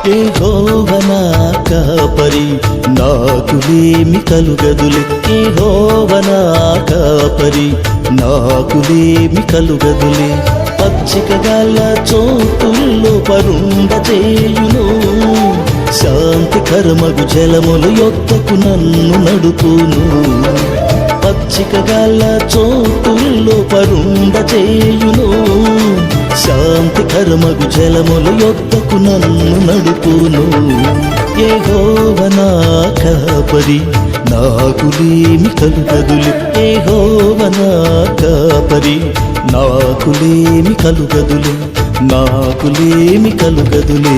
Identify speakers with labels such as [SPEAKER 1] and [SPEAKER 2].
[SPEAKER 1] యెహోవా నా కాపరి నాకులేమి కలుగదులే. యెహోవా నా కాపరి నాకులేమి కలుగదులే. పచ్చిక గల చోటుల్లో పరుండ చేయును, శాంతికరమగు జలముల యొద్దకు నన్ను నడుపును. పచ్చిక గల చోటుల్లో పరుండ చేయును, శాంతికరమగు జలముల యొద్దకు నన్ను నడుపును. యెహోవా నా కాపరి నాకులేమి కలుగదులే. యెహోవా నా కాపరి నాకులేమి కలుగదులే, నాకులేమి కలుగదులే.